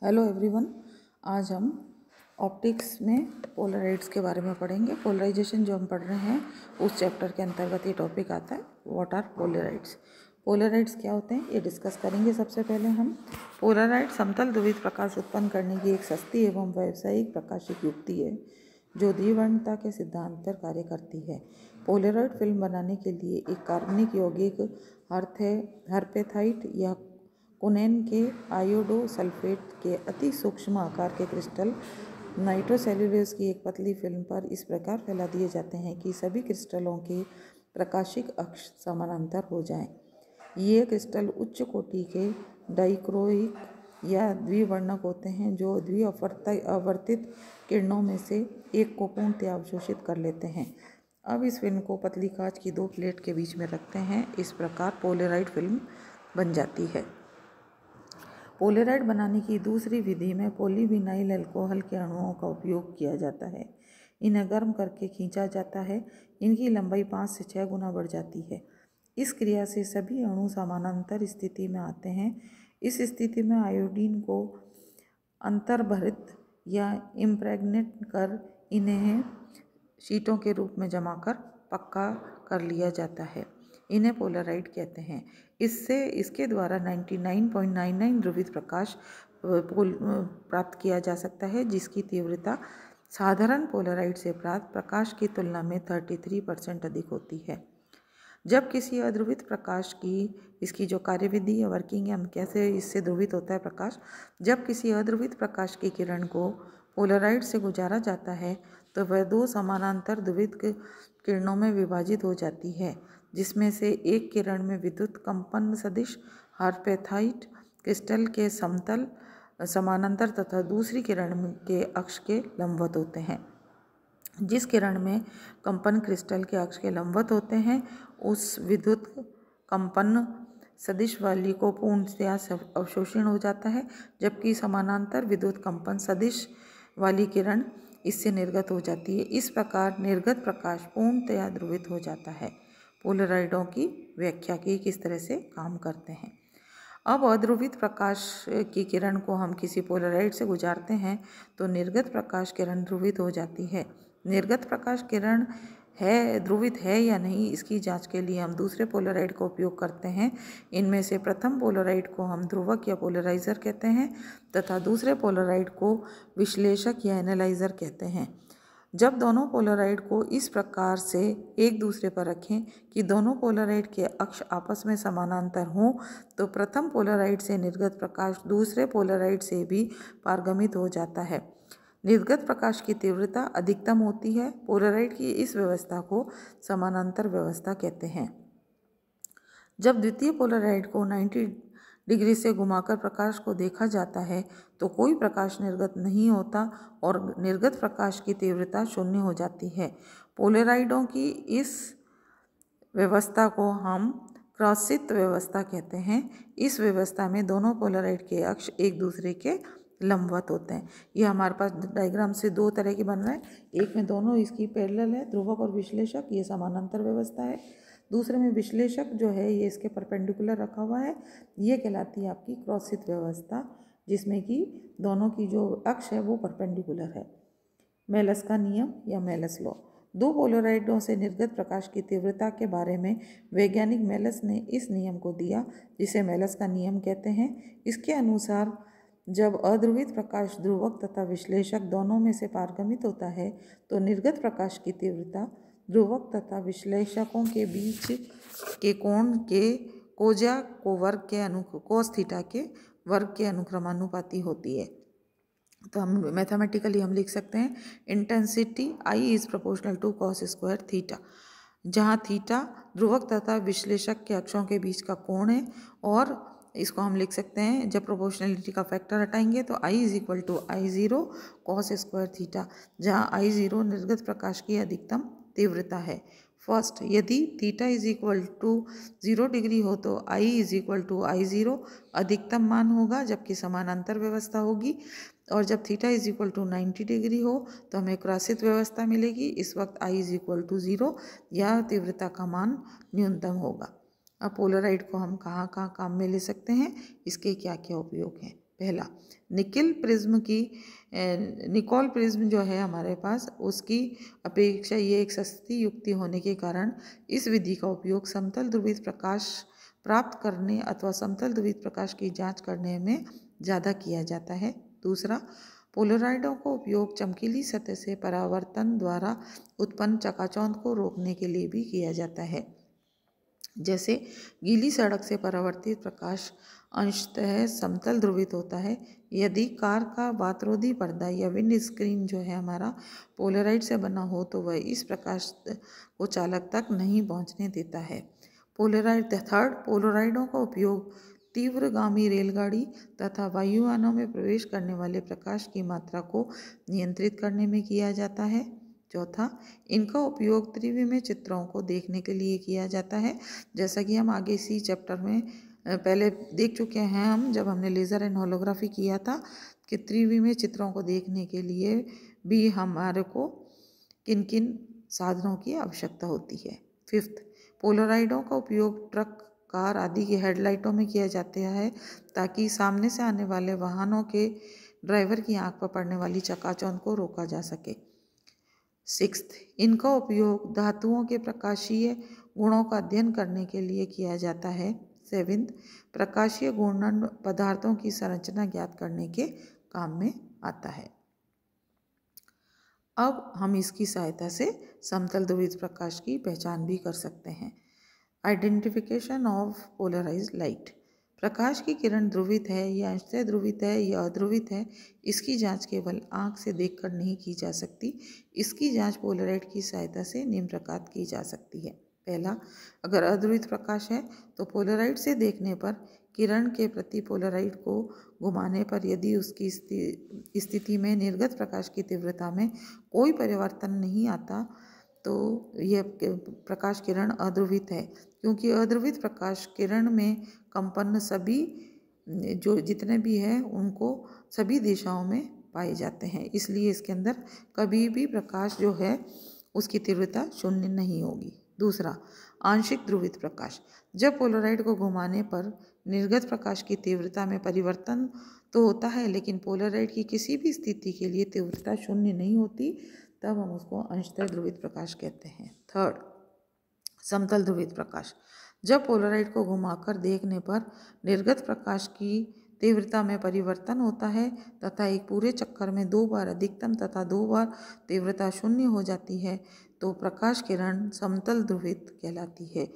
Hello everyone, आज हम optics में पोलराइड्स के बारे में पढ़ेंगे। पोलराइजेशन जो हम पढ़ रहे हैं उस चैप्टर के अंतर्गत ये टॉपिक आता है। What are पोलराइड्स? पोलराइड्स क्या होते हैं ये डिस्कस करेंगे। सबसे पहले हम पोलराइड समतल ध्रुवित प्रकाश उत्पन्न करने की एक सस्ती एवं व्यावसायिक प्रकाशिक युक्ति है जो द्विवर्णता के सिद्धांत पर कार्य करती है। पोलराइड फिल्म बनाने के लिए एक कार्बनिक यौगिक हर्पेथाइट या कुनैन के आयोडो सल्फेट के अति सूक्ष्म आकार के क्रिस्टल नाइट्रोसेल्यूलोज की एक पतली फिल्म पर इस प्रकार फैला दिए जाते हैं कि सभी क्रिस्टलों के प्रकाशिक अक्ष समानांतर हो जाएं। ये क्रिस्टल उच्च कोटि के डाइक्रोइक या द्विवर्णक होते हैं जो द्विआवर्तित किरणों में से एक को पूर्णतया अवशोषित कर लेते हैं। अब इस फिल्म को पतली कांच की दो प्लेट के बीच में रखते हैं। इस प्रकार पोलराइड फिल्म बन जाती है। पोलराइड बनाने की दूसरी विधि में पॉलीविनाइल अल्कोहल के अणुओं का उपयोग किया जाता है। इन्हें गर्म करके खींचा जाता है। इनकी लंबाई 5 से 6 गुना बढ़ जाती है। इस क्रिया से सभी अणु समानांतर स्थिति में आते हैं। इस स्थिति में आयोडीन को अंतर्भरित या इम्प्रेग्नेट कर इन्हें शीटों के रूप में जमाकर पक्का कर लिया जाता है। इन्हें पोलराइड कहते हैं। इसके द्वारा 99.99 ध्रुवित प्रकाश प्राप्त किया जा सकता है, जिसकी तीव्रता साधारण पोलराइड से प्राप्त प्रकाश की तुलना में 33% अधिक होती है। जब किसी अध्रुवित प्रकाश की इसकी जो कार्यविधि या वर्किंग है, हम कैसे इससे ध्रुवित होता है प्रकाश, जब किसी अध्रुवित प्रकाश की किरण को पोलराइड से गुजारा जाता है तो वह दो समानांतर ध्रुवित किरणों में विभाजित हो जाती है, जिसमें से एक किरण में विद्युत कंपन सदिश हर्पेथाइट क्रिस्टल के समतल समानांतर तथा दूसरी किरण के अक्ष के लंबवत होते हैं। जिस किरण में कंपन क्रिस्टल के अक्ष के लंबवत होते हैं उस विद्युत कंपन सदिश वाली को पूर्णतया अवशोषण हो जाता है, जबकि समानांतर विद्युत कंपन सदिश वाली किरण इससे निर्गत हो जाती है। इस प्रकार निर्गत प्रकाश पूर्णतया ध्रुवित हो जाता है। पोलराइडों की व्याख्या की किस तरह से काम करते हैं। अब अध्रुवित प्रकाश की किरण को हम किसी पोलराइड से गुजारते हैं तो निर्गत प्रकाश किरण ध्रुवित हो जाती है। निर्गत प्रकाश किरण ध्रुवित है या नहीं, इसकी जांच के लिए हम दूसरे पोलराइड का उपयोग करते हैं। इनमें से प्रथम पोलराइड को हम ध्रुवक या पोलराइजर कहते हैं तथा दूसरे पोलराइड को विश्लेषक या एनालाइजर कहते हैं। जब दोनों पोलराइड को इस प्रकार से एक दूसरे पर रखें कि दोनों पोलराइड के अक्ष आपस में समानांतर हों तो प्रथम पोलराइड से निर्गत प्रकाश दूसरे पोलराइड से भी पारगमित हो जाता है। निर्गत प्रकाश की तीव्रता अधिकतम होती है। पोलराइड की इस व्यवस्था को समानांतर व्यवस्था कहते हैं। जब द्वितीय पोलराइड को 90 डिग्री से घुमाकर प्रकाश को देखा जाता है तो कोई प्रकाश निर्गत नहीं होता और निर्गत प्रकाश की तीव्रता शून्य हो जाती है। पोलराइडों की इस व्यवस्था को हम क्रॉसित व्यवस्था कहते हैं। इस व्यवस्था में दोनों पोलराइड के अक्ष एक दूसरे के लंबवत होते हैं। ये हमारे पास डायग्राम से दो तरह की बन रहा है। एक में दोनों इसकी पैरेलल है, ध्रुवक और विश्लेषक, ये समानांतर व्यवस्था है। दूसरे में विश्लेषक जो है ये इसके परपेंडिकुलर रखा हुआ है, ये कहलाती है आपकी क्रॉसित व्यवस्था, जिसमें कि दोनों की जो अक्ष है वो परपेंडिकुलर है। मेलस का नियम या मेलस लॉ। दो पोलराइडों से निर्गत प्रकाश की तीव्रता के बारे में वैज्ञानिक मेलस ने इस नियम को दिया, जिसे मेलस का नियम कहते हैं। इसके अनुसार जब अध्रुवित प्रकाश ध्रुवक तथा विश्लेषक दोनों में से पारगमित होता है तो निर्गत प्रकाश की तीव्रता ध्रुवक तथा विश्लेषकों के बीच के कोण के कोजा को वर्ग के कोस थीटा के वर्ग के अनुक्रमानुपाती होती है। तो हम मैथमेटिकली हम लिख सकते हैं intensity I is proportional to cos square theta, जहाँ थीटा ध्रुवक तथा विश्लेषक के अक्षों के बीच का कोण है। और इसको हम लिख सकते हैं, जब प्रोपोर्शनलिटी का फैक्टर हटाएंगे तो I is equal to I0 cos square theta, जहाँ I0 निर्गत प्रकाश की अधिकतम तीव्रता है। फर्स्ट, यदि theta is equal to 0 degree हो तो I is equal to I0 अधिकतम मान होगा, जबकि समानांतर व्यवस्था होगी। और जब theta is equal to 90 degree हो तो हमें क्रॉसित व्यवस्था मिलेगी। इस वक्त I इज इक्वल टू 0 या तीव्रता का मान न्यूनतम होगा। अब पोलराइड को हम कहाँ कहाँ काम में ले सकते हैं, इसके क्या क्या उपयोग हैं। पहला, निकोल प्रिज्म जो है हमारे पास, उसकी अपेक्षा ये एक सस्ती युक्ति होने के कारण इस विधि का उपयोग समतल ध्रुवित प्रकाश प्राप्त करने अथवा समतल ध्रुवित प्रकाश की जांच करने में ज़्यादा किया जाता है। दूसरा, पोलराइडों का उपयोग चमकीली सतह से परावर्तन द्वारा उत्पन्न चकाचौंध को रोकने के लिए भी किया जाता है। जैसे गीली सड़क से परावर्तित प्रकाश अंशतः समतल ध्रुवित होता है। यदि कार का वातरोधी पर्दा या विंड स्क्रीन जो है हमारा पोलराइड से बना हो तो वह इस प्रकाश को चालक तक नहीं पहुंचने देता है। थर्ड, पोलराइडों का उपयोग तीव्रगामी रेलगाड़ी तथा वायुयानों में प्रवेश करने वाले प्रकाश की मात्रा को नियंत्रित करने में किया जाता है। चौथा, इनका उपयोग त्रिविमीय चित्रों को देखने के लिए किया जाता है, जैसा कि हम आगे इसी चैप्टर में पहले देख चुके हैं हम जब हमने लेज़र एंड होलोग्राफी किया था कि त्रिविमीय चित्रों को देखने के लिए भी हमारे को किन किन साधनों की आवश्यकता होती है। फिफ्थ, पोलराइडों का उपयोग ट्रक, कार आदि की हेडलाइटों में किया जाता है ताकि सामने से आने वाले वाहनों के ड्राइवर की आंख पर पड़ने वाली चकाचौंध को रोका जा सके। सिक्स्थ, इनका उपयोग धातुओं के प्रकाशीय गुणों का अध्ययन करने के लिए किया जाता है। सेवेंथ, प्रकाशीय घूर्णन पदार्थों की संरचना ज्ञात करने के काम में आता है। अब हम इसकी सहायता से समतल ध्रुवित प्रकाश की पहचान भी कर सकते हैं। Identification of polarised light. प्रकाश की किरण ध्रुवित है या अंशतः ध्रुवित है या अध्रुवित है, इसकी जांच केवल आंख से देखकर नहीं की जा सकती। इसकी जांच पोलराइड की सहायता से निम्न प्रकार की जा सकती है। पहला, अगर अध्रुवित प्रकाश है तो पोलराइड से देखने पर किरण के प्रति पोलराइड को घुमाने पर यदि उसकी स्थिति में निर्गत प्रकाश की तीव्रता में कोई परिवर्तन नहीं आता तो यह प्रकाश किरण अध्रुवित है, क्योंकि अध्रुवित प्रकाश किरण में कंपन सभी जो जितने भी हैं उनको सभी दिशाओं में पाए जाते हैं, इसलिए इसके अंदर कभी भी प्रकाश जो है उसकी तीव्रता शून्य नहीं होगी। दूसरा, आंशिक ध्रुवित प्रकाश। जब पोलराइड को घुमाने पर निर्गत प्रकाश की तीव्रता में परिवर्तन तो होता है, लेकिन पोलराइड की किसी भी स्थिति के लिए तीव्रता शून्य नहीं होती, तब हम उसको अंशतः ध्रुवित प्रकाश कहते हैं। थर्ड, समतल ध्रुवित प्रकाश। जब पोलराइड को घुमाकर देखने पर निर्गत प्रकाश की तीव्रता में परिवर्तन होता है तथा एक पूरे चक्कर में 2 बार अधिकतम तथा 2 बार तीव्रता शून्य हो जाती है तो प्रकाश किरण समतल ध्रुवित कहलाती है।